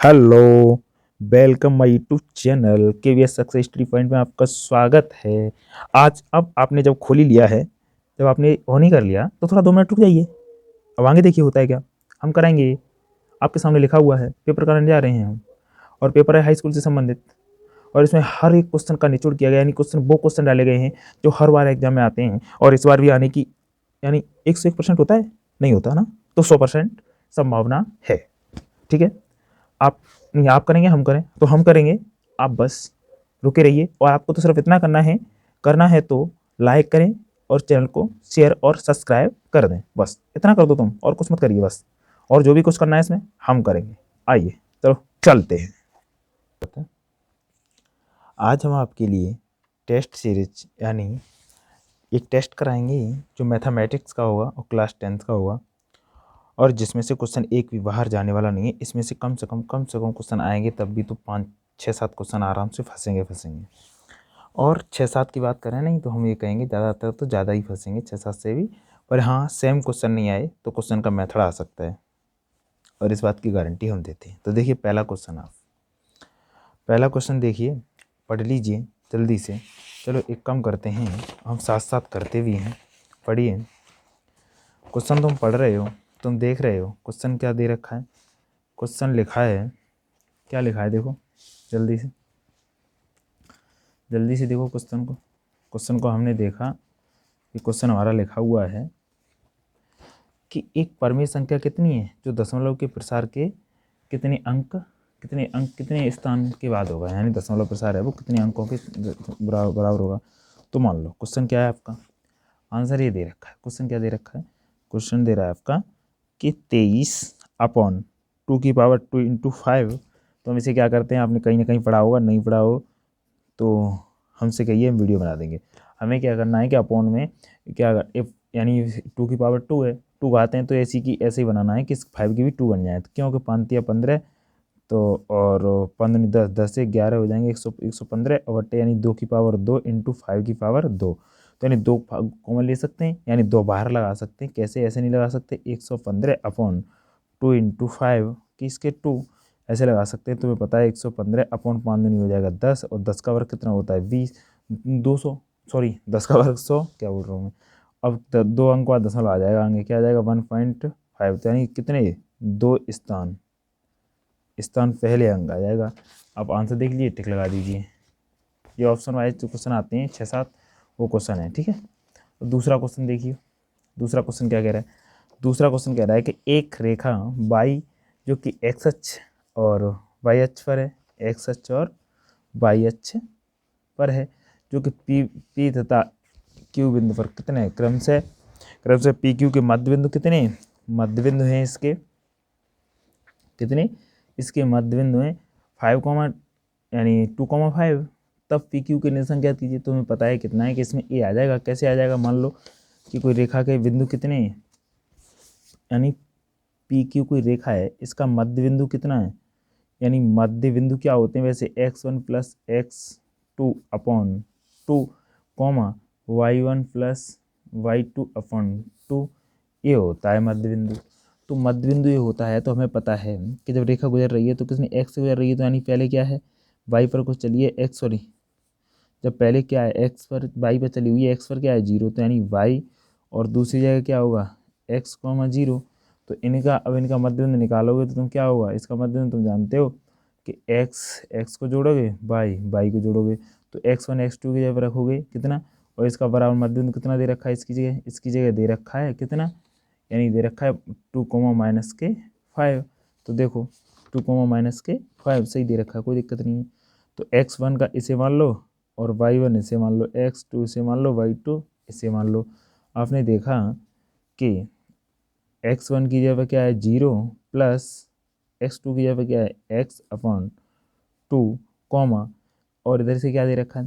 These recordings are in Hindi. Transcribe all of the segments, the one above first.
Hello, welcome my YouTube channel KVS success story point में आपका स्वागत है। आज अब आपने जब खोल ही लिया है, जब आपने ऑन ही कर लिया तो थोड़ा 2 मिनट रुक जाइए। अब आगे देखिए होता है क्या, हम कराएंगे। आपके सामने लिखा हुआ है, पेपर कराने जा रहे हैं हम, और पेपर है हाई स्कूल से संबंधित। और इसमें हर एक क्वेश्चन का निचोड़ किया गया, यानी क्वेश्चन वो क्वेश्चन डाले गए हैं जो हर बार एग्जाम में आते हैं और इस बार भी आने की, यानी 101% होता है, नहीं होता ना, तो 100% संभावना है। ठीक है, आप नहीं, आप करेंगे हम करें तो हम करेंगे, आप बस रुके रहिए। और आपको तो सिर्फ इतना करना है तो लाइक करें और चैनल को शेयर और सब्सक्राइब कर दें। बस इतना कर दो तुम, और कुछ मत करिए बस। और जो भी कुछ करना है इसमें हम करेंगे। आइए चलो चलते हैं। आज हम आपके लिए टेस्ट सीरीज यानी एक टेस्ट कराएंगे जो मैथमेटिक्स का होगा और क्लास 10th का होगा, और जिसमें से क्वेश्चन एक भी बाहर जाने वाला नहीं है। इसमें से कम से कम क्वेश्चन आएंगे, तब भी तो 5 6 7 क्वेश्चन आराम से फंसेंगे। और 6 7 की बात करें नहीं तो हम ये कहेंगे ज़्यादातर तो ज़्यादा ही फंसेंगे, 6 7 से भी। पर हाँ, सेम क्वेश्चन नहीं आए तो क्वेश्चन का मेथड आ सकता है, और इस बात की गारंटी हम देते हैं। तो देखिए पहला क्वेश्चन देखिए, पढ़ लीजिए जल्दी से। चलो एक काम करते हैं, हम साथ साथ करते भी हैं। पढ़िए क्वेश्चन, तुम पढ़ रहे हो, तुम देख रहे हो क्वेश्चन क्या दे रखा है। क्वेश्चन लिखा है, क्या लिखा है देखो, जल्दी से देखो क्वेश्चन को हमने देखा कि क्वेश्चन हमारा लिखा हुआ है कि एक परमेय संख्या कितनी है जो दशमलव के प्रसार के कितने स्थान के बाद होगा, यानी दशमलव प्रसार है वो कितने अंकों के बराबर होगा। तो मान लो क्वेश्चन क्या है आपका, आंसर ये दे रखा है। क्वेश्चन क्या दे रखा है, क्वेश्चन दे रहा है आपका कि 23/2⁵। तो हम इसे क्या करते हैं, आपने कहीं ना कहीं पढ़ा होगा, नहीं पढ़ा हो तो हमसे कहिए, हम वीडियो बना देंगे। हमें क्या करना है कि अपॉन में क्या, यानी 2 है, 2 आते हैं तो ऐसे ही बनाना है कि 5 की भी 2 बन जाए। तो क्योंकि 5×3 = 15, तो और 15 10 से 11 हो जाएंगे, 115 और बट्टे यानी 2⁵2 इंटू 5⁵2। तो यानी 2 कॉमन ले सकते हैं, यानी 2 बाहर लगा सकते हैं। कैसे, ऐसे नहीं लगा सकते, 115/2 इंटू 5 किसके 2 ऐसे लगा सकते हैं। तुम्हें पता है 115/5 नहीं हो जाएगा 10, और 10 का वर्ग कितना होता है 20, 200, सॉरी 10 का वर्ग 100, क्या बोल रहा हूँ मैं। अब 2 अंक बाद दशमलव आ जाएगा, आगे क्या आ जाएगा 1.5, तो यानी कितने 2 स्थान पहले अंक आ जाएगा। अब आंसर देख लीजिए, टिक लगा दीजिए। ये ऑप्शन वाइज जो क्वेश्चन आते हैं 6 7 वो क्वेश्चन है। ठीक है, तो दूसरा क्वेश्चन देखिए। दूसरा क्वेश्चन क्या कह रहा है, दूसरा क्वेश्चन कह रहा है कि एक रेखा y जो कि x अक्ष और y अक्ष पर है, x अक्ष और y अक्ष पर है, जो कि p तथा q बिंदु पर कितने क्रम से p q के मध्य बिंदु कितने मध्य बिंदु हैं, इसके कितने इसके मध्य बिंदु हैं 5, यानी 2,5। तब पी क्यू के निशान क्या कीजिए, तुम्हें पता है कितना है कि इसमें ए आ जाएगा। कैसे आ जाएगा, मान लो कि कोई रेखा के बिंदु कितने हैं, यानी पी क्यू कोई रेखा है, इसका मध्य बिंदु कितना है, यानी मध्य बिंदु क्या होते हैं वैसे, x1 + x2/2 y1 + y2/2 ये होता है मध्य बिंदु। तो मध्य बिंदु ये होता है, तो हमें पता है कि जब रेखा गुजर रही है तो किसने x से गुजर रही है, तो यानी पहले क्या है y पर कुछ चलिए x, सॉरी जब पहले क्या है x पर y पर चली हुई है, x पर क्या है 0, तो यानी y, और दूसरी जगह क्या होगा x, 0। तो इनका मध्य बिंदु निकालोगे तो तुम क्या होगा, इसका मध्य बिंदु तुम जानते हो कि x को जोड़ोगे, y को जोड़ोगे, तो x1 x2 की जगह रखोगे कितना, और इसका बराबर मध्य बिंदु कितना दे रखा है, इसकी जगह दे रखा है कितना, यानी दे रखा है 2, -5। तो देखो 2, -5 सही दे रखा है, कोई दिक्कत नहीं है। तो x1 का इसे मान लो और y1 इसे मान लो, x2 इसे मान लो, y2 इसे मान लो। आपने देखा कि x1 की जगह क्या है 0 प्लस x2 की जगह क्या है x/2, और इधर से क्या दे रखा है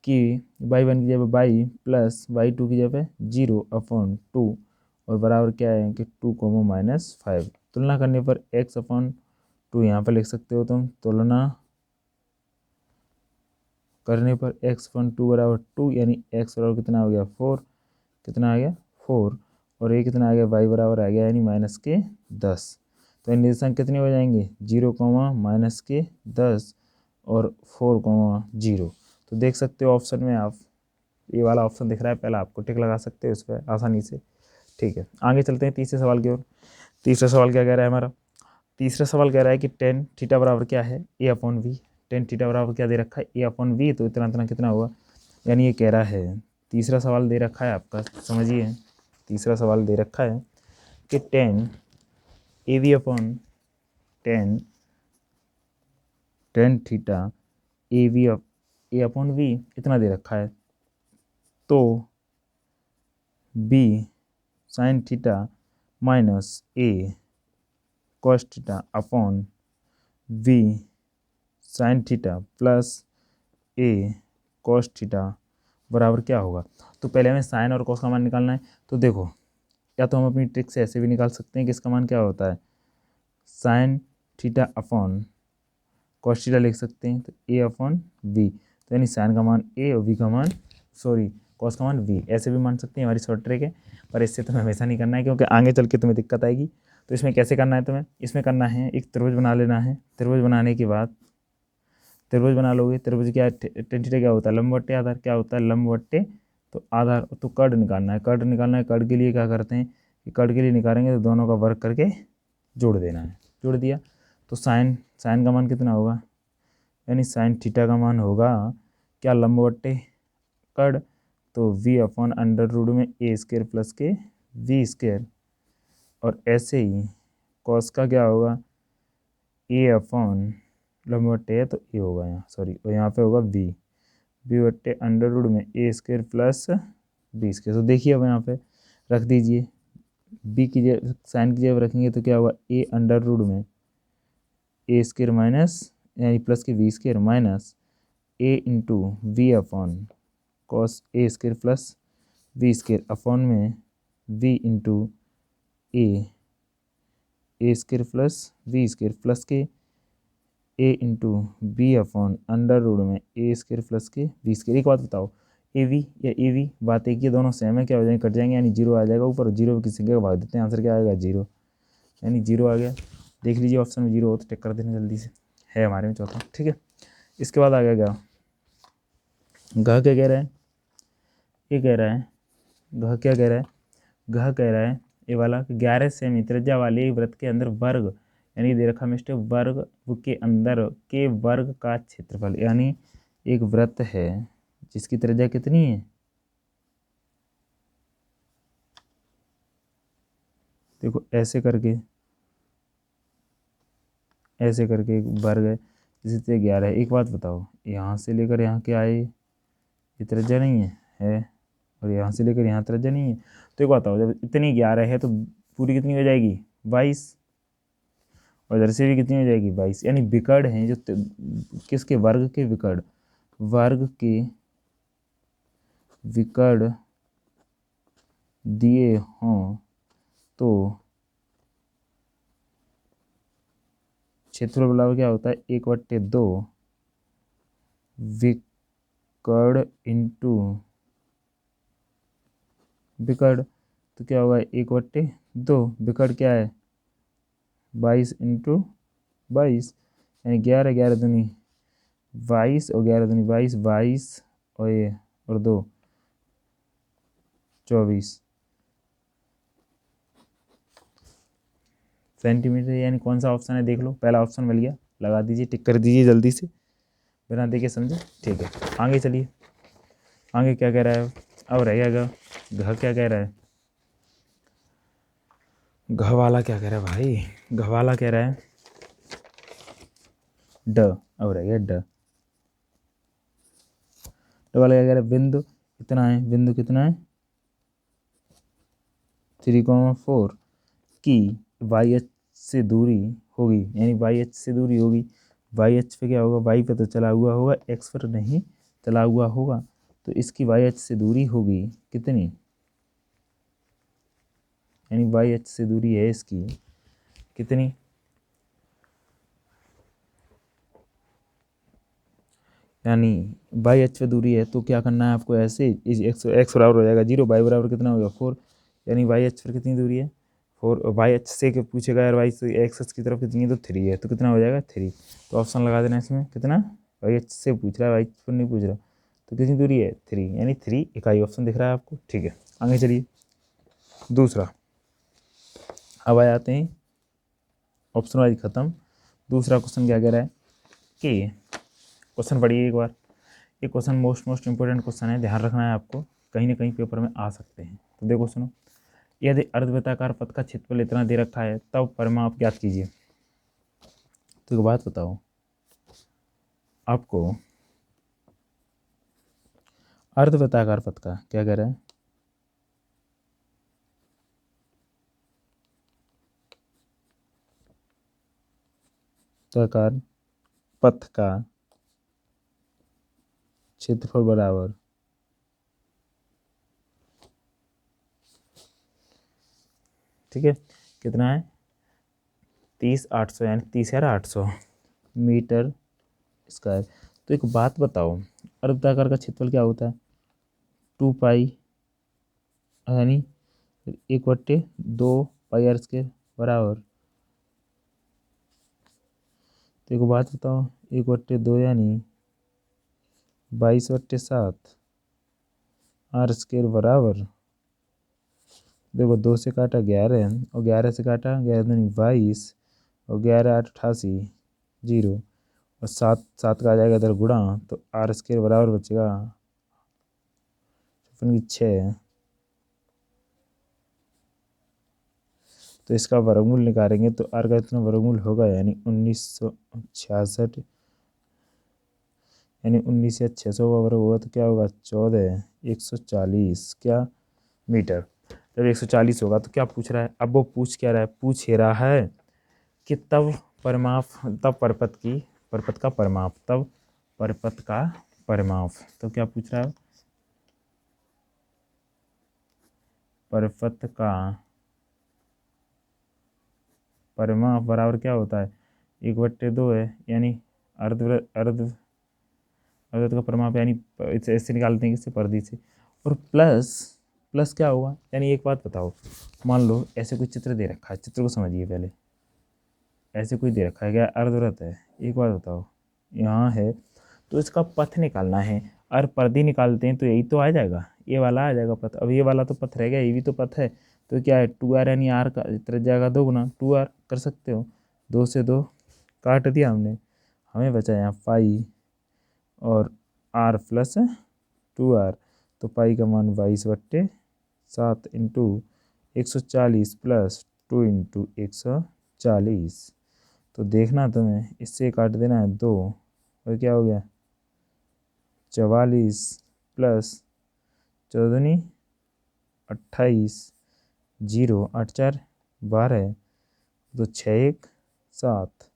कि y1 की जगह y प्लस y2 की जगह 0/2, और बराबर क्या है कि 2, -5। तुलना करने पर x/2 यहाँ पर लिख सकते हो तुम, तुलना करने पर x/2 बराबर 2, यानी x बराबर कितना हो गया 4, कितना आ गया 4, और ये कितना आ गया y बराबर आ गया यानी -10। तो निर्देशांक कितने हो जाएंगे 0, -10 और 4, 0। तो देख सकते हो ऑप्शन में आप ये वाला ऑप्शन दिख रहा है, पहला आपको टिक लगा सकते हो इस पर आसानी से। ठीक है, आगे चलते हैं तीसरे सवाल की ओर। तीसरा सवाल क्या कह रहा है हमारा? तीसरा सवाल कह रहा है कि tan थीटा बराबर क्या है A/V। tan थीटा बराबर क्या दे रखा है A/V, तो इतना इतना कितना हुआ, यानी ये कह रहा है, तीसरा सवाल दे रखा है आपका, समझिए तीसरा सवाल दे रखा है कि tan थीटा A/V इतना दे रखा है, तो B sin theta -A cos theta upon V sin theta plus A cos theta बराबर क्या होगा। तो पहले हमें साइन और कॉस का मान निकालना है। तो देखो, या तो हम अपनी ट्रिक से ऐसे भी निकाल सकते हैं कि इसका मान क्या होता है, sine theta upon cos theta लिख सकते हैं, तो A/V, तो यानी साइन का मान A और V का मान कॉस का मान V, ऐसे भी मान सकते हैं, हमारी शॉर्ट ट्रिक है। पर इससे तुम्हें हमेशा नहीं करना है, क्योंकि आगे चल के तुम्हें दिक्कत आएगी। तो इसमें कैसे करना है तुम्हें, इसमें करना है एक त्रिभुज बना लेना है। त्रिभुज बनाने के बाद त्रिभुज बना लोगे, त्रिभुज क्या tan थीटा क्या होता है, लंब बट्टे आधार, क्या होता है लंब बट्टे तो आधार। तो कर्ण निकालना है, कर्ण निकालना है। कर्ण के लिए क्या करते हैं कि कर्ण के लिए निकालेंगे तो दोनों का वर्ग करके जोड़ देना है, जोड़ दिया तो साइन का मान कितना होगा, यानी साइन थीटा का मान होगा क्या लंब बट्टे कर्ण, तो V/√, में A² प्लस के V²। और ऐसे ही कॉस का क्या होगा A/ लंब बट्टे है तो ए होगा यहाँ, और यहाँ पे होगा V/√, में A² प्लस B²। तो देखिए अब यहाँ पे रख दीजिए, बी की जगह साइन की जगह रखेंगे तो क्या होगा A√, में A² माइनस यानी प्लस के V² minus A into V/ cos A² plus V² upon में V into A² plus V² plus के A इंटू B/√, में A² प्लस के V²। एक बात बताओ, AV या AV बात एक ही, दोनों सेम है, क्या हो जाएंगे कट जाएंगे, यानी 0 आ जाएगा ऊपर, 0 की संख्या का भाग देते हैं, आंसर क्या आएगा 0, यानी 0 आ गया। देख लीजिए ऑप्शन में 0 हो तो टिक कर देना जल्दी से, है हमारे में चौथा। ठीक है, इसके बाद आ गया क्या क्या कह रहा है, ये कह रहा है क्या कह रहा है, कह रहा है ये वाला 11 सेमी त्रिज्या वाले एक वृत्त के अंदर वर्ग, यानी दे रखा मिस्टर वर्ग के अंदर के वर्ग का क्षेत्रफल, यानी एक वृत्त है जिसकी त्रिज्या कितनी है, देखो ऐसे करके एक वर्ग है जिससे 11 है। एक बात बताओ, यहाँ से लेकर यहाँ के आए ये त्रिज्या नहीं है, और यहाँ से लेकर यहाँ त्रिज्या नहीं है। तो एक बात बताओ, जब इतनी 11 है तो पूरी कितनी हो जाएगी 22, और इधर से भी कितनी हो जाएगी 22, यानी विकर्ण हैं जो किसके वर्ग के विकर्ण, वर्ग के विकर्ण दिए हों तो क्षेत्रफल बराबर क्या होता है 1/2 विकर्ण इंटू विकर्ण, तो क्या होगा 1/2, विकर्ण क्या है 22 इंटू 22, यानी 11 11 दूनी 22 और 11 दूनी 22, 22 और ये और 2 24 सेंटीमीटर, यानी कौन सा ऑप्शन है देख लो, पहला ऑप्शन मिल गया, लगा दीजिए, टिक कर दीजिए जल्दी से, बिना देखे समझे। ठीक है, आगे चलिए, आगे क्या कह रहा है, अब रह गया क्या कह रहा है, वाला क्या कह रहा है भाई, वाला कह रहा है अब रह गया वाला क्या कह रहा है, बिंदु इतना है, बिंदु कितना है 3,4 की YH से दूरी होगी, यानी YH से दूरी होगी, YH पे क्या होगा, Y पे तो चला हुआ होगा, X पर नहीं चला हुआ होगा, तो इसकी YH से दूरी होगी कितनी, यानी YH से दूरी है इसकी कितनी, यानी YH पे दूरी है तो क्या करना है आपको, ऐसे X बराबर हो जाएगा 0, Y बराबर कितना होगा 4, यानी YH पर कितनी दूरी है 4 वाई एच से के पूछेगा यार वाई से एक्स की तरफ कितनी है तो 3 है, तो कितना हो जाएगा 3। तो ऑप्शन लगा देना इसमें, कितना वाई एच से पूछ रहा है, वाई पर नहीं पूछ रहा, तो कितनी दूरी है 3, यानी 3 इकाई ऑप्शन दिख रहा है आपको। ठीक है, आगे चलिए दूसरा। अब आ जाते हैं ऑप्शन वाइज खत्म। दूसरा क्वेश्चन क्या कह रहा है कि क्वेश्चन पढ़िए एक बार। ये क्वेश्चन मोस्ट इंपोर्टेंट क्वेश्चन है, ध्यान रखना है आपको, कहीं ना कहीं पेपर में आ सकते हैं। तो देखो सुनो, यदि अर्धवृत्ताकार पथ का क्षेत्रफल इतना दे रखा है तब परिमाप ज्ञात कीजिए। तो एक बात बताओ आपको, अर्धवृत्ताकार पथ का क्या कह रहा है, वृत्ताकार पथ का क्षेत्रफल बराबर ठीक है कितना है 30,800, यानी 30,800 मीटर स्क्वायर। तो एक बात बताओ, अर्धवृत्ताकार का क्षेत्रफल क्या होता है 2 पाई, यानी 1/2 पाई r² बराबर। तो एक बात बताओ 1/2 यानी 22/7 r² बराबर। देखो 2 से काटा 11 और 11 से काटा 11×22 और 11×8 = 0 और 7 7 का आ जाएगा इधर गुणा, तो r² बराबर बचेगा 6। तो इसका वर्गमूल निकालेंगे तो r का इतना वर्गमूल होगा, यानी 1966, यानी 19 या 600 का वर्ग होगा तो क्या होगा 14,140 क्या मीटर। जब 140 होगा तो क्या पूछ रहा है, अब वो पूछ क्या रहा है, पूछ ही रहा है कि तब परिपथ का परिमाप, तब परिपथ का परिमाप। तो क्या पूछ रहा है, परिपथ का परिमाप बराबर क्या होता है 1/2 है, यानी अर्धवृत्त का परिमाप, यानी ऐसे निकालते हैं इससे परिधि से, और प्लस क्या होगा, यानी एक बात बताओ, मान लो ऐसे कोई चित्र दे रखा है, चित्र को समझिए पहले, ऐसे कोई दे रखा है क्या अर्धवृत्त है, एक बात बताओ यहाँ है, तो इसका पथ निकालना है, और परिधि निकालते हैं तो यही तो आ जाएगा, ये वाला आ जाएगा पथ। अब ये वाला तो पथ रह गया, ये भी तो पथ है, तो क्या है 2r, यानी r का त्रिज्या का 2 गुना 2r कर सकते हो, 2 से 2 काट दिया हमने, हमें बचा यहाँ पाई और r + 2r, तो पाई का मान 22/7 × 140 + 2 × 140। तो देखना तुम्हें, इससे काट देना है 2 और क्या हो गया 44 + 14 28 0 8 4 12, तो 6 1 7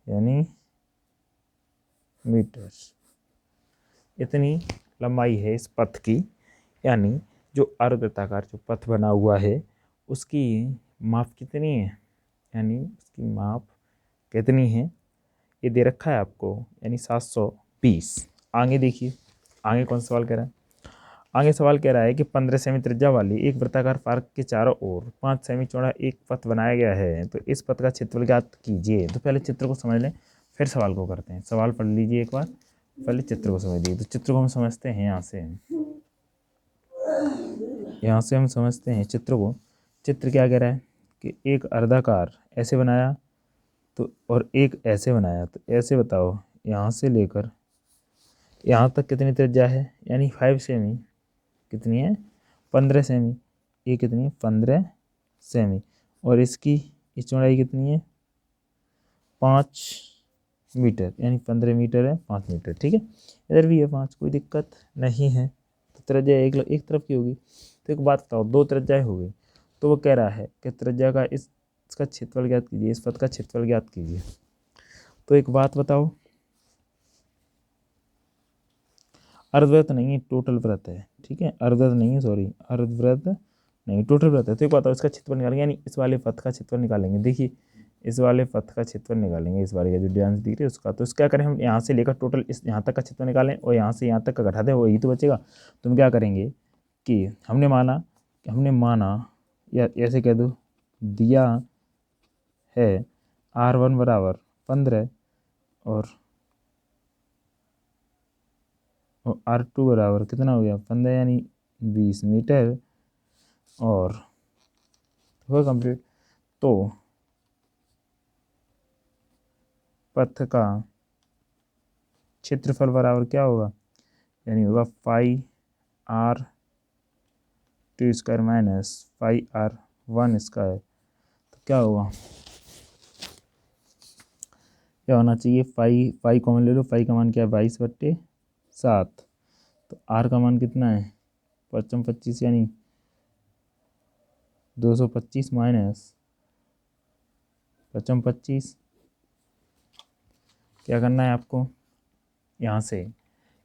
यानी मीटर। इतनी लंबाई है इस पथ की, यानी जो अर्धवृत्ताकार जो पथ बना हुआ है उसकी माप कितनी है, यानी उसकी माप कितनी है ये दे रखा है आपको, यानी 720। आगे देखिए, आगे कौन सवाल कह रहा है, आगे सवाल कह रहा है कि 15 सेमी त्रिज्या वाली एक वृत्ताकार पार्क के चारों ओर 5 सेमी चौड़ा एक पथ बनाया गया है, तो इस पथ का क्षेत्रफल ज्ञात कीजिए। तो पहले चित्र को समझ लें फिर सवाल को करते हैं, सवाल पढ़ लीजिए एक बार, पहले चित्र को समझ लीजिए। तो चित्र को हम समझते हैं यहाँ से हम समझते हैं चित्र को। चित्र क्या कह रहा है कि एक अर्धाकार ऐसे बनाया, तो और एक ऐसे बनाया, तो ऐसे बताओ यहाँ से लेकर यहाँ तक कितनी त्रिज्या है, यानी 5 सेमी, कितनी है 15 सेमी, ये कितनी है 15 सेमी, और इसकी इस चौड़ाई कितनी है 5 मीटर, यानी 15 मीटर है 5 मीटर। ठीक है, इधर भी है 5, कोई दिक्कत नहीं है, तो त्रिज्या एक तरफ की होगी। तो एक बात बताओ, 2 त्रिज्याएं हो गई, तो वो कह रहा है कि त्रिज्या का इसका क्षेत्रफल ज्ञात कीजिए, इस पथ का क्षेत्रफल ज्ञात कीजिए। तो एक बात बताओ, अर्धवृत्त नहीं टोटल वृत्त है, ठीक है, अर्धवृत्त नहीं, सॉरी अर्धवृत्त नहीं टोटल वृत्त है। तो एक बात, इसका क्षेत्रफल निकालेंगे, यानी इस वाले पथ का क्षेत्रफल निकालेंगे। देखिए इस वाले पथ का क्षेत्रफल निकालेंगे, इस वाले का जो डांस दिख रही है उसका। तो इसका क्या करें, हम यहाँ से लेकर टोटल इस यहाँ तक का क्षेत्रफल निकालें और यहाँ से यहाँ तक का घटा दें, वही तो बचेगा। तो हम क्या करेंगे कि हमने माना या ऐसे कह दो दिया है R1 बराबर 15 और R2 बराबर कितना हो गया 15 यानी 20 मीटर और हो कंप्लीट। तो पथ का क्षेत्रफल बराबर क्या होगा, यानी होगा 5R2 square minus 5R1 square. तो क्या होगा, क्या होना चाहिए, 5 कॉमन ले लो, 5 का मान क्या है 22/7। तो R का मान कितना है 5×25 यानी 225 माइनस 5×25। क्या करना है आपको, यहाँ से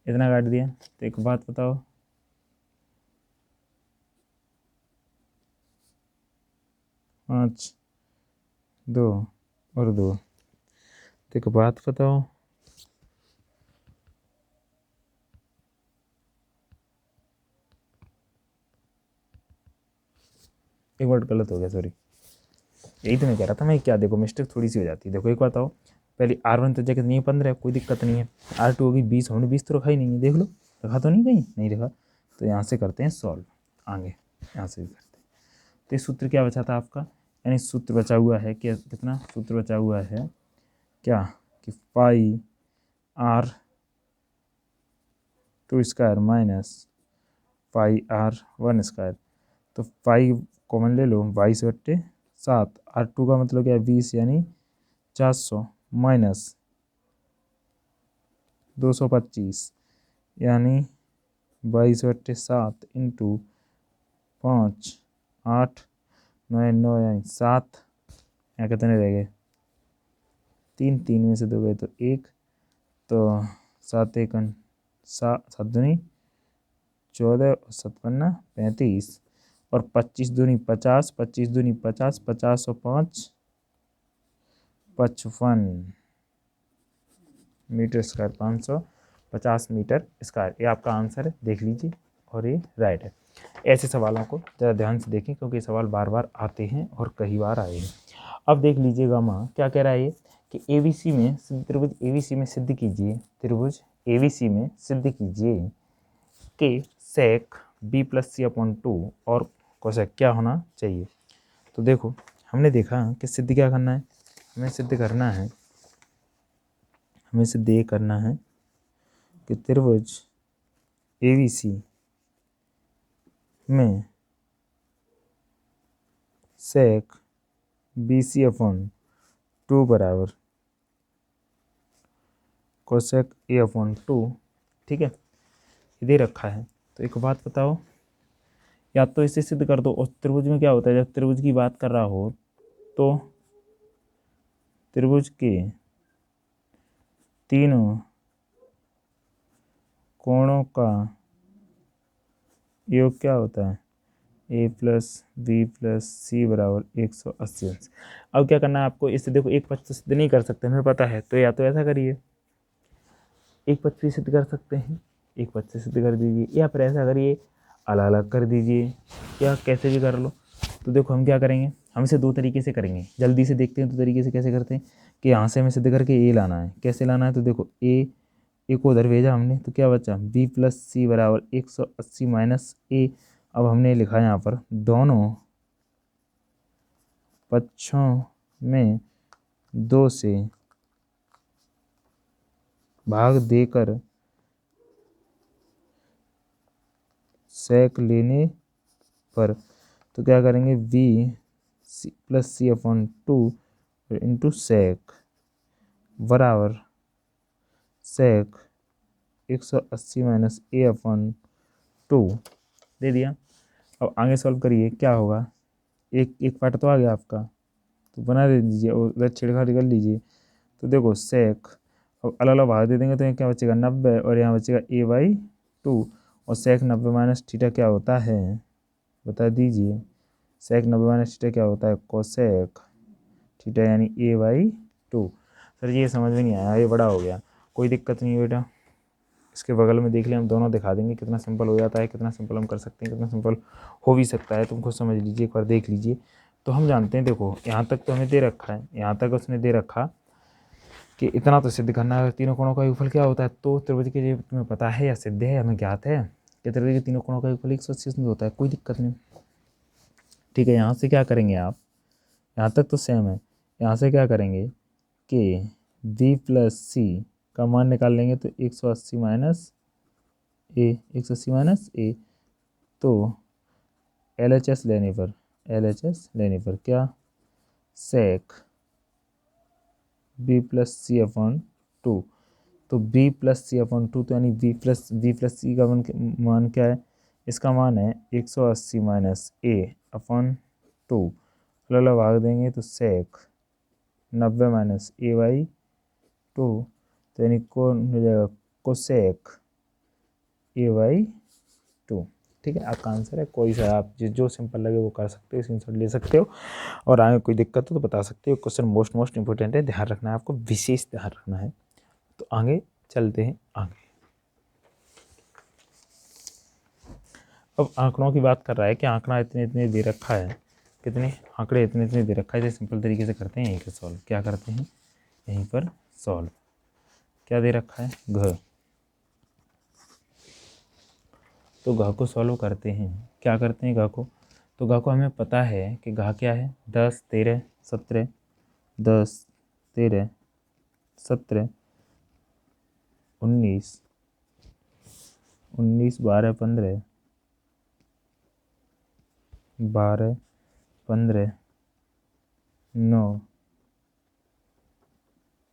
इतना काट दिया। तो एक बात बताओ, पाँच 2 और 2। तो एक बात बताओ, एक वर्ड गलत हो गया, सॉरी। यही तो मैं कह रहा था मैं, क्या देखो मिस्टेक थोड़ी सी हो जाती है। देखो एक बात आओ, पहले R1 तो जगह नहीं है 15, कोई दिक्कत नहीं है। R2 होगी 20, हमने 20 तो रखा ही नहीं है, देख लो रखा तो नहीं, कहीं नहीं रखा। तो यहाँ से करते हैं सॉल्व, आगे यहाँ से भी करते हैं। तो इस सूत्र क्या बचा था आपका, यानी सूत्र बचा हुआ है क्या, कितना सूत्र बचा हुआ है क्या, कि 5R2 square minus 5R1 square. तो 5 कॉमन ले लो, 22/7। R2 का मतलब क्या है 20 यानी 400 माइनस 225 यानी 22/7 इंटू 5 8 9 9 यानी 7। यहाँ कितने रह गए 3, 3 में से 2 गए तो 1। तो 7 1 7 7 दूनी 14 और 7 पन्ना 35 और 25 दूनी 50, 25 दूनी 50, 50 और 5 55 मीटर स्क्वायर, 550 मीटर स्क्वायर। ये आपका आंसर है, देख लीजिए, और ये राइट है। ऐसे सवालों को ज़रा ध्यान से देखें क्योंकि सवाल बार बार आते हैं और कई बार आए हैं। अब देख लीजिएगा माँ क्या कह रहा है ये, कि ABC में त्रिभुज ABC में सिद्ध कीजिए, त्रिभुज ABC में सिद्ध कीजिए कि सेक B+C/2 और कोसेक क्या होना चाहिए। तो देखो हमने देखा कि सिद्ध क्या करना है, हमें सिद्ध करना है, हमें सिद्ध ये करना है कि त्रिभुज ABC में सेक BC/2 बराबर कोसेक A/2, ठीक है, ये दे रखा है। तो एक बात बताओ, या तो इसे सिद्ध कर दो। और त्रिभुज में क्या होता है, जब त्रिभुज की बात कर रहा हो तो त्रिभुज के तीनों कोणों का योग क्या होता है, A+B+C बराबर 180 अंश। अब क्या करना है आपको, इससे देखो एक पक्ष से सिद्ध नहीं कर सकते हमें पता है, तो या तो ऐसा करिए, एक पक्ष से सिद्ध कर सकते हैं, एक पक्ष से सिद्ध कर दीजिए, या फिर ऐसा करिए अलग अलग कर दीजिए, या कैसे भी कर लो। तो देखो हम क्या करेंगे, हम इसे 2 तरीके से करेंगे, जल्दी से देखते हैं 2 तरीके से कैसे करते हैं। कि यहाँ से हमें सिद्ध करके ए लाना है, कैसे लाना है, तो देखो ए को उधर भेजा हमने, तो क्या बचा B+C बराबर 180 माइनस ए। अब हमने लिखा यहाँ पर दोनों पक्षों में 2 से भाग देकर सेक लेने पर, तो क्या करेंगे B+C/2 इंटू सेक बराबर सेक 180 माइनस A/2 दे दिया। अब आगे सॉल्व करिए, क्या होगा, एक एक पार्ट तो आ गया आपका, तो बना दे दीजिए और उधर छेड़खानी कर लीजिए। तो देखो सेक, अब अलग अलग भाग दे देंगे तो यहाँ क्या बचेगा 90 और यहाँ बचेगा A/2। और सेक 90 माइनस थीटा क्या होता है बता दीजिए, सेक 90 माइनस थीटा क्या होता है कोसेक थीटा यानी A/2। सर ये समझ में नहीं आया, ये बड़ा हो गया, कोई दिक्कत नहीं है बेटा, इसके बगल में देख लें, हम दोनों दिखा देंगे कितना सिंपल हो जाता है, कितना सिंपल हम कर सकते हैं, कितना सिंपल हो भी सकता है, तुम खुद समझ लीजिए, एक बार देख लीजिए। तो हम जानते हैं, देखो यहाँ तक तो हमें दे रखा है, यहाँ तक उसने दे रखा कि इतना तो सिद्ध करना है तीनों कोणों का योगफल क्या होता है। तो त्रिभुज के लिए तुम्हें पता है या सिद्ध है, हमें ज्ञात है कि त्रिभुज के तीनों कोणों का योगफल 180 होता है, कोई दिक्कत नहीं। ठीक है, यहाँ से क्या करेंगे आप, यहाँ तक तो सेम है, यहाँ से क्या करेंगे कि v प्लस सी का मान निकाल लेंगे तो 180 माइनस ए, 180 माइनस ए, तो LHS लेने पर क्या सेक b प्लस सी अपॉन 2, तो b प्लस सी अपॉन 2, तो यानी v प्लस सी का मान क्या है, इसका मान है 180 माइनस ए अपॉन 2, अलग अलग भाग देंगे तो सेक 90 माइनस ए बाई 2, तो यानी कौन हो जाएगा कोसेक ए बाई 2। ठीक है, आपका आंसर है। कोई सा आप जो सिंपल लगे वो कर सकते हो, स्क्रीनशॉट ले सकते हो, और आगे कोई दिक्कत हो तो बता सकते हो। क्वेश्चन मोस्ट इंपॉर्टेंट है, ध्यान रखना है आपको, विशेष ध्यान रखना है। तो आगे चलते हैं आगे। अब आंकड़ों की बात कर रहा है कि आंकड़ा इतने इतने दे रखा है, कितने आंकड़े इतने इतने दे रखा है। जैसे सिंपल तरीके से करते हैं, यहीं पर सॉल्व क्या करते हैं, यहीं पर सॉल्व क्या दे रखा है, घ, तो घ को सॉल्व करते हैं। क्या करते हैं घ को, तो घ को हमें पता है कि घ क्या है, 10 13 17, 10 13 17 19 19 12 15 12 15 9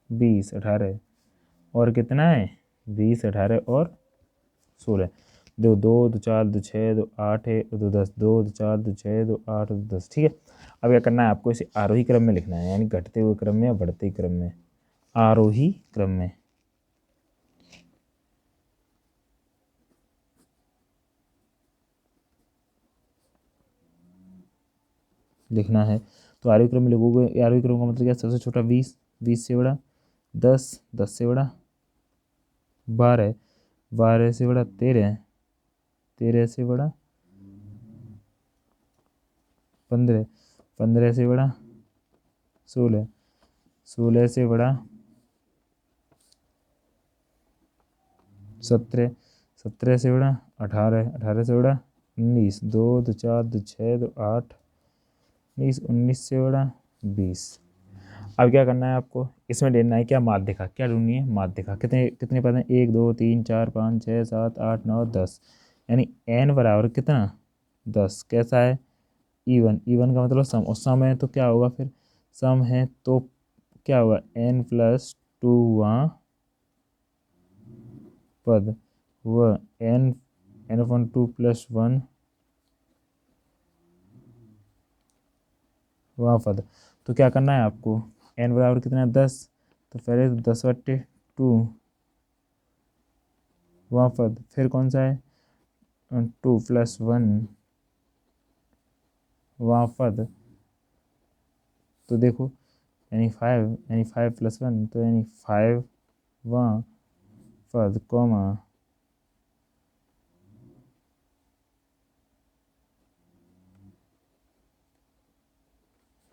20 18, और कितना है 20 18 और 16, दो 2 4 2 6 2 8 है 2 10, 2 4 2 6 2 8 2 10। ठीक है, अब क्या करना है आपको, इसे आरोही क्रम में लिखना है, यानी घटते हुए क्रम में या बढ़ते क्रम में, आरोही क्रम में लिखना है। तो आरोही क्रम में लिखोगे, आरोही क्रम का मतलब क्या, सबसे छोटा 20, 20 से बड़ा 10, 10 से बड़ा 12, 12 से बड़ा 13, 13 से बड़ा 15, 15 से बड़ा 16, 16 से बड़ा 17, 17 से बड़ा 18, 18 से बड़ा 19, 2 2 4 2 6 2 8 19, 19 से बड़ा 20। अब क्या करना है आपको, इसमें ढूंढना है क्या, माध्यिका, क्या ढूंढनी है, माध्यिका। कितने कितने पद हैं, 1 2 3 4 5 6 7 8 9 10, यानी n बराबर कितना 10। कैसा है, इवन, इवन का मतलब सम, और सम है तो क्या होगा फिर, सम है तो क्या होगा, n प्लस 2 पद, वह n n अपॉन 2 प्लस 1 वह पद। तो क्या करना है आपको, n बराबर कितना है 10, तो पहले 10/2 वह पद, फिर कौन सा है 2 प्लस 1 वह पद, तो देखो यानी 5, यानी 5 प्लस 1, तो यानी 5 वह पद कॉमा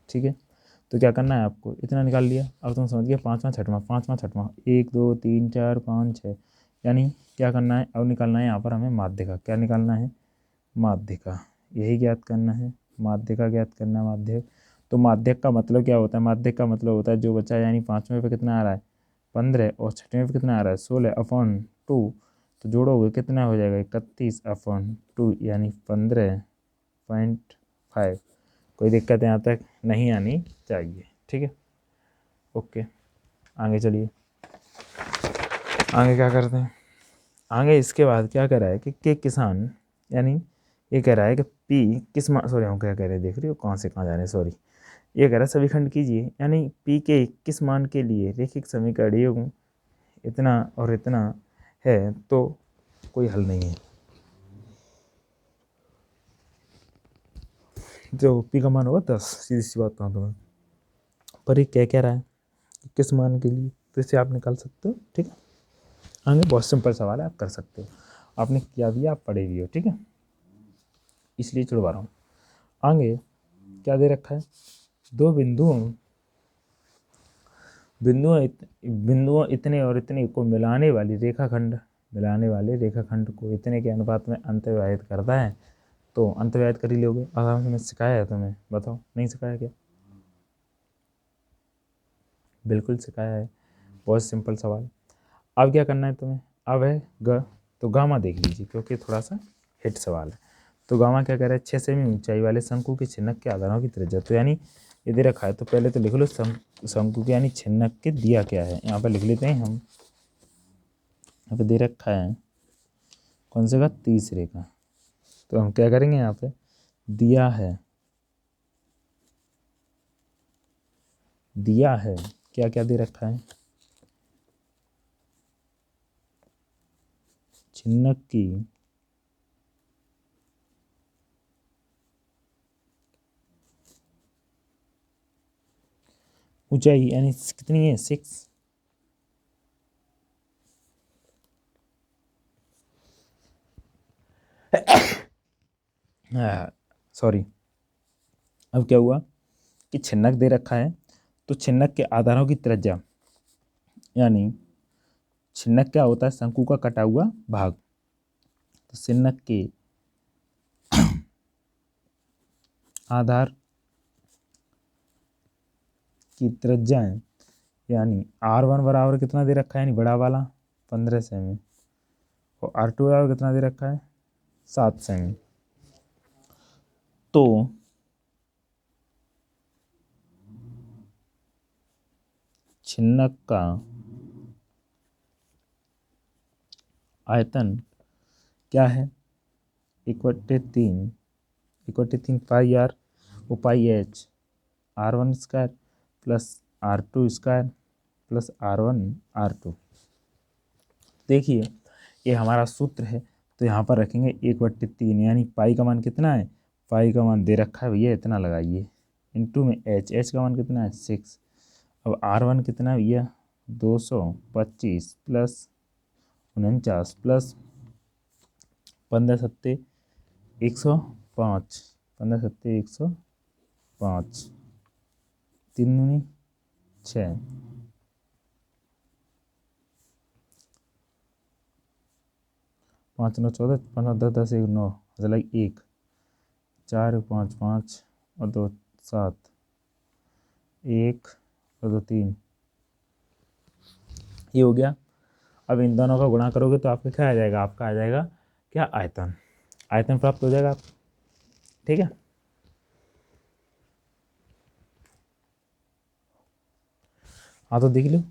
ठीक है। तो क्या करना है आपको, इतना निकाल लिया, अब तुम समझ गए, पाँचवा छठवां 1 2 3 4 5 6, यानी क्या करना है, अब निकालना है यहाँ पर हमें माध्यिका। क्या निकालना है, माध्यिका, यही ज्ञात करना है, माध्यिका ज्ञात करना है, माध्यक। तो माध्यक का मतलब क्या होता है, माध्यक का मतलब होता है जो बच्चा, यानी 5वें पे कितना आ रहा है 15, और 6वें पे कितना आ रहा है 16 अपॉन 2, तो जोड़ोगे कितना हो जाएगा 31 अपॉन 2, यानी 15.5। कोई दिक्कत यहाँ तक नहीं आनी चाहिए। ठीक है, ओके, आगे चलिए। आगे क्या करते हैं, आगे इसके बाद क्या कह रहा है कि के किसान, यानी ये कह रहा है कि पी किस मान, सॉरी हम क्या कह रहे हैं, देख रही हो कहाँ से कहाँ जा रहे हैं, सॉरी। ये कह रहा है सभी खंड कीजिए, यानी पी के किस मान के लिए रैखिक समीकरण योग इतना और इतना है, तो कोई हल नहीं है। जो पी का मान होगा 10, सीधी सी बात कहूँ तुम्हें, पर ये क्या रहा है किस मान के लिए, तो इसे आप निकाल सकते हो। ठीक है, आगे बहुत सिंपल सवाल है, आप कर सकते हो, आपने किया भी, आप पढ़े भी हो। ठीक है, इसलिए छुड़वा रहा हूँ। आगे क्या दे रखा है, दो बिंदुओं इतने और इतने को मिलाने वाले रेखाखंड को इतने के अनुपात में अंतर्व्याहित करता है। तो अंतर्व्याहित कर ही लोगे, आराम से। मैं सिखाया है तुम्हें, बताओ नहीं सिखाया क्या? बिल्कुल सिखाया है, बहुत सिंपल सवाल। अब क्या करना है तुम्हें, अब है ग, तो गामा देख लीजिए क्योंकि थोड़ा सा हिट सवाल है। तो गामा क्या कह रहा है, 6 सेमी ऊंचाई वाले शंकु के छिन्नक के आधारों की त्रिज्या। तो यानी ये दे रखा है, तो पहले तो लिख लो शंकु के यानी छिन्नक के दिया क्या है, यहाँ पर लिख लेते हैं हम। यहाँ पे दे रखा है कौन से का, तीसरे का। तो हम क्या करेंगे, यहाँ पे दिया है क्या क्या दे रखा है, छिन्नक की ऊंचाई यानी कितनी है, 6। सॉरी। अब क्या हुआ कि छिन्नक दे रखा है, तो छिन्नक के आधारों की त्रिज्या, यानी छिन्नक क्या होता है, शंकु का कटा हुआ भाग। तो छिन्नक के आधार की त्रिज्याएं, यानी R1 बराबर कितना दे रखा है, यानी बड़ा वाला 15 सेमी, और R2 बराबर कितना दे रखा है, 7 सेमी। तो छिन्नक का आयतन क्या है, 1/3 पाई आर वो pi H, R1 square plus R2 square plus R1 R2। देखिए ये हमारा सूत्र है, तो यहाँ पर रखेंगे 1/3, यानी पाई का मान कितना है, पाई का मान दे रखा है भैया इतना लगाइए, इंटू में एच का मान कितना है, 6। अब R1 कितना है भैया, 225 प्लस 49 प्लस 15 सत्ते 105, 15 सत्ते 105, 3 दूनी 6, 5 9 14, 15 10 10 1 9, चला 1, 4 5 5 और 2 7, 1 और 2 3, ये हो गया। अब इन दोनों का गुणा करोगे तो आपका क्या आ जाएगा, आपका आ जाएगा क्या, आयतन प्राप्त हो जाएगा। ठीक है, हाँ तो देख लो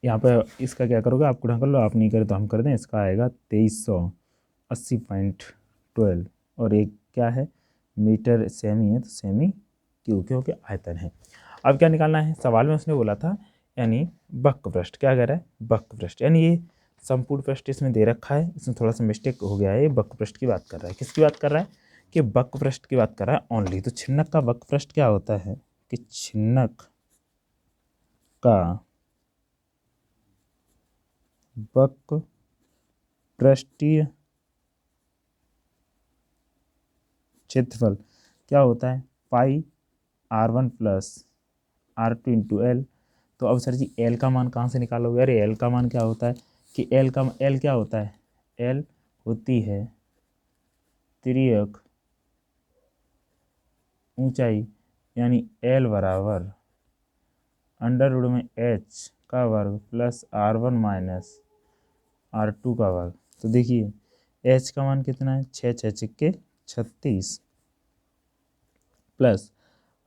यहाँ पे इसका क्या करोगे, आप गुणा कर लो, आप नहीं करे तो हम कर दें। इसका आएगा 2380.12, और एक क्या है, मीटर सेमी है, तो सेमी क्यों, क्योंकि आयतन है। अब क्या निकालना है, सवाल में उसने बोला था यानी वक्र पृष्ठ, क्या कह रहा है, वक्र पृष्ठ, यानी ये संपूर्ण पृष्ठ इसमें दे रखा है, इसमें थोड़ा सा मिस्टेक हो गया है, ये वक्र पृष्ठ की बात कर रहा है। किसकी बात कर रहा है, कि वक्र पृष्ठ की बात कर रहा है ओनली। तो छिन्नक का वक्र पृष्ठ क्या होता है, कि छिन्नक का वक्र पृष्ठीय क्षेत्रफल क्या होता है, पाई R1 plus R2 into L. तो अब सर जी एल का मान कहाँ से निकालोगे, अरे एल का मान क्या होता है, कि एल क्या होता है, एल होती है तिर्यक ऊंचाई, यानी एल बराबर अंडर रूट में एच का वर्ग प्लस R1 माइनस R2 का वर्ग। तो देखिए एच का मान कितना है, 6 6 छिक्के 36 प्लस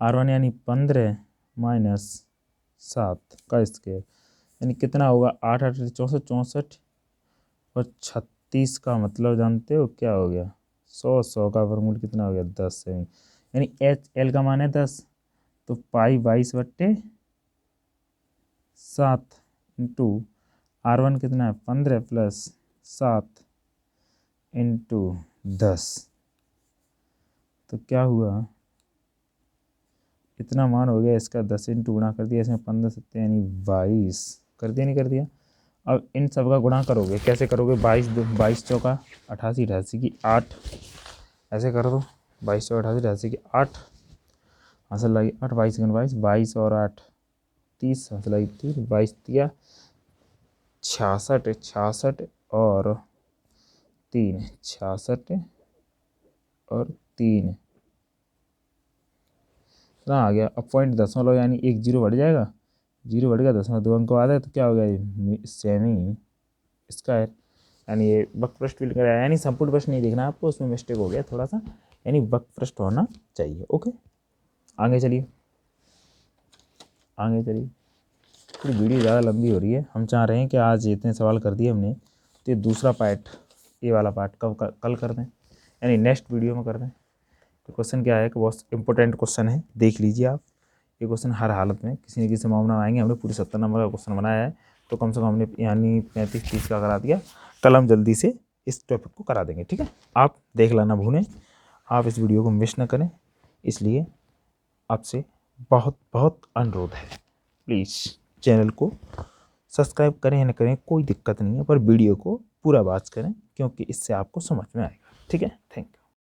R1 यानी 15 माइनस 7 का स्क्वायर, यानी कितना होगा, 8 8 64 64 और 36 का मतलब जानते हो क्या हो गया, 100 का वर्गमूल कितना हो गया, 10 सेमी, यानी एच एल का मान है 10, तो पाई 22/7 इंटू R1 कितना है 15 प्लस 7 इंटू 10, तो क्या हुआ, इतना मान हो गया इसका, 10 इंटू गुणा कर दिया, इसमें 15 सत्ते यानी 22 कर दिया, नहीं कर दिया। अब इन सब का गुणा करोगे, कैसे करोगे, 22 चौका 88 88 की 8, ऐसे कर दो, 22 चौका 88 88 की 8, हंसल लगी 8 22 22 22 और 8 30 हंसल लगी 30 22 दिया 66 66 और 3 66 और 3 कितना आ गया। अब पॉइंट दशमलव यानी एक जीरो बढ़ जाएगा, जीरो बढ़ गया, दशमलव 2 अंक आ है तो क्या हो गया ये सेमी स्क्वायर। यानी ये वक्र फिल कराया, यानी संपूर्ण प्रश्न नहीं देखना आपको, उसमें मिस्टेक हो गया थोड़ा सा, यानी वक्र होना चाहिए। ओके आगे चलिए, आगे चलिए। पूरी वीडियो ज़्यादा लंबी हो रही है, हम चाह रहे हैं कि आज इतने सवाल कर दिए हमने, तो ये दूसरा पार्ट, ये वाला पार्ट कल कर दें, यानी नेक्स्ट वीडियो में कर दें। तो क्वेश्चन क्या है कि बहुत इंपॉर्टेंट क्वेश्चन है, देख लीजिए आप। ये क्वेश्चन हर हालत में किसी न किसी संभावना में आएंगे। हमने पूरी 70 नंबर का क्वेश्चन बनाया है, तो कम से कम हमने यानी 35-30 का करा दिया। कल हम जल्दी से इस टॉपिक को करा देंगे, ठीक है। आप देख लेना भूलें, आप इस वीडियो को मिस न करें, इसलिए आपसे बहुत बहुत अनुरोध है, प्लीज़ चैनल को सब्सक्राइब करें या न करें कोई दिक्कत नहीं है, पर वीडियो को पूरा वॉच करें, क्योंकि इससे आपको समझ में आएगा, ठीक है। Thank you.